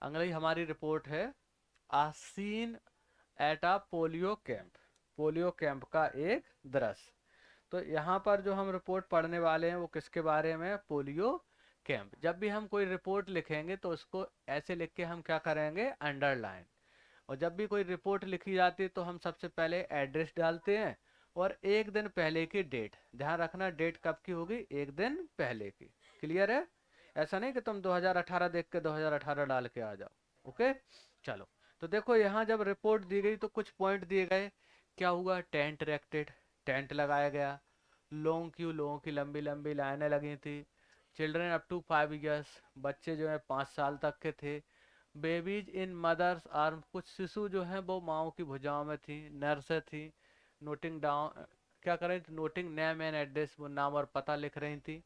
अगली हमारी रिपोर्ट है a scene at a polio camp. Polio camp का एक दृश्य। तो यहाँ पर जो हम रिपोर्ट पढ़ने वाले हैं वो किसके बारे में है? Polio camp. जब भी हम कोई रिपोर्ट लिखेंगे तो उसको ऐसे लिख के हम क्या करेंगे? अंडरलाइन। और जब भी कोई रिपोर्ट लिखी जाती है तो हम सबसे पहले एड्रेस डालते हैं और एक दिन पहले की डेट। ध्यान रखना डेट कब की होगी? एक दिन पहले की। क्लियर है? ऐसा नहीं कि तुम 2018 देख के 2018 डाल के आ जाओ। ओके, चलो। तो देखो यहाँ जब रिपोर्ट दी गई तो कुछ पॉइंट दिए गए। क्या हुआ? टेंट इरेक्टेड, टेंट लगाया गया। लॉन्ग क्यू, लोगों की लंबी लंबी लाइनें लगी थी। चिल्ड्रन अप टू 5 ईयर्स, बच्चे जो है 5 साल तक के थे। बेबीज इन मदर्स आर्म, कुछ शिशु जो हैं वो माओ की भुजाओं में थी, नर्सें थी। नोटिंग डाउन, क्या कर रही थी? नोटिंग नेम एंड एड्रेस, वो नाम और पता लिख रही थी।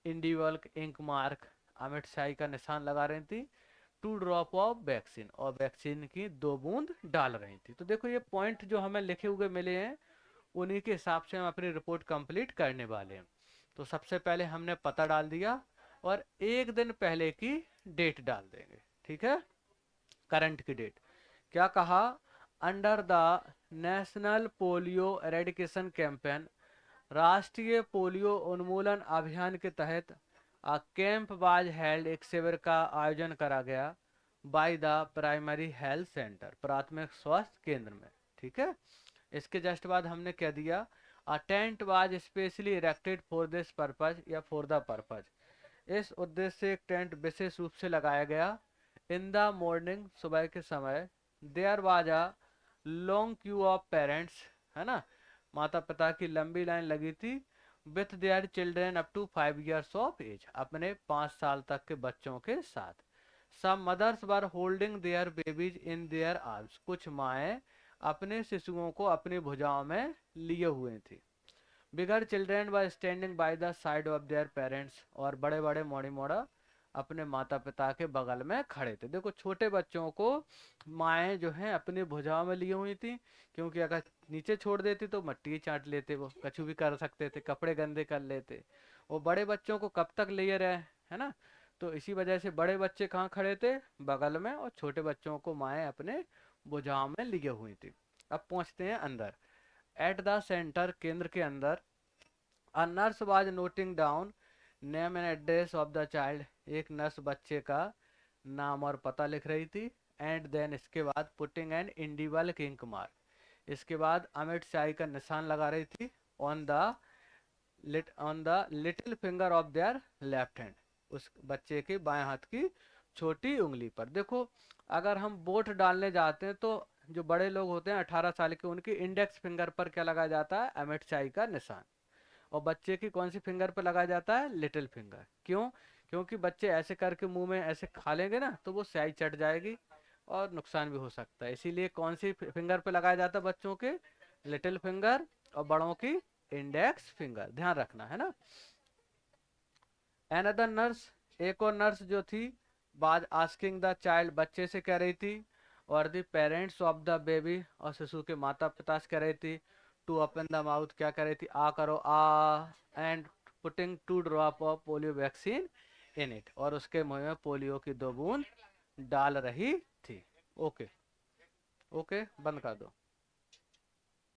इंडिवल्क इंक मार्क, अमिट शाही का निशान लगा रही थी। 2 ड्रॉप ऑफ वैक्सीन, और वैक्सीन की 2 बूंद डाल रही थी। तो देखो ये पॉइंट जो हमें लिखे हुए मिले हैं उन्हीं के हिसाब से हम अपनी रिपोर्ट कंप्लीट करने वाले हैं। तो सबसे पहले हमने पता डाल दिया और एक दिन पहले की डेट डाल देंगे। ठीक है, करंट की डेट। क्या कहा? Under the national polio eradication campaign, राष्ट्रीय पोलियो उन्मूलन अभियान के तहत कैंप वाज हेल्ड, एक शिविर का आयोजन करा गया। By the primary health centre, प्राथमिक स्वास्थ्य केंद्र में। ठीक है, इसके जस्ट बाद हमने कह दिया a tent was specially erected for this purpose, या फॉर द पर्पज, इस उद्देश्य से एक टेंट विशेष रूप से लगाया गया। इन द मॉर्निंग, सुबह के समय, there was a long queue of parents, है ना, माता पिता की लंबी लाइन लगी थी। With their children up to 5 years of age, अपने 5 साल तक के बच्चों के साथ। Some mothers were holding their babies in their arms, कुछ माएँ अपने शिशुओं को अपनी भुजाओं में लिए हुए थी। Bigger children were standing by the side of their parents, और बड़े बड़े मोड़ी मोड़ा अपने माता पिता के बगल में खड़े थे। देखो छोटे बच्चों को माएँ जो हैं अपनी भुजाओं में लिए हुई थी, क्योंकि अगर नीचे छोड़ देती तो मट्टी चाट लेते, वो कछु भी कर सकते थे, कपड़े गंदे कर लेते। वो बड़े बच्चों को कब तक लिए रहे, है ना? तो इसी वजह से बड़े बच्चे कहाँ खड़े थे? बगल में, और छोटे बच्चों को माएँ अपने भुजाओं में लिए हुई थी। अब पहुंचते हैं अंदर। एट द सेंटर, केंद्र के अंदर, a nurse was noting down name and address of the child, एक नर्स बच्चे का नाम और पता लिख रही थी। एंड देन, इसके बाद, पुटिंग एन इंडिवल इंक मार्क, इसके बाद अमिट शाही का निशान लगा रही थी on the little finger of their left hand, उस बच्चे के बाएं हाथ की छोटी उंगली पर। देखो अगर हम वोट डालने जाते हैं तो जो बड़े लोग होते हैं 18 साल के, उनकी इंडेक्स फिंगर पर क्या लगाया जाता है? अमिट शाही का निशान। और बच्चे की कौन सी फिंगर पे लगाया जाता है? Little finger. क्यों? क्योंकि बच्चे ऐसे करके मुंह में ऐसे खा लेंगे ना तो वो स्याही चट जाएगी और नुकसान भी हो सकता है। इसीलिए कौन सी फिंगर पे लगाया जाता है बच्चों के? Little finger. और बड़ों की इंडेक्स फिंगर, ध्यान रखना है ना। एनदर नर्स, एक और नर्स जो थी, बाज आस्किंग द चाइल्ड, बच्चे से कह रही थी, और the parents of the baby, और शिशु के माता पिता से कह रही थी, टू ओपन द माउथ, क्या कह रही थी? आ करो, आ। And putting 2 drop of polio vaccine in it, और उसके मुंह में पोलियो की 2 बूंद डाल रही थी। ओके, ओके, बंद कर दो।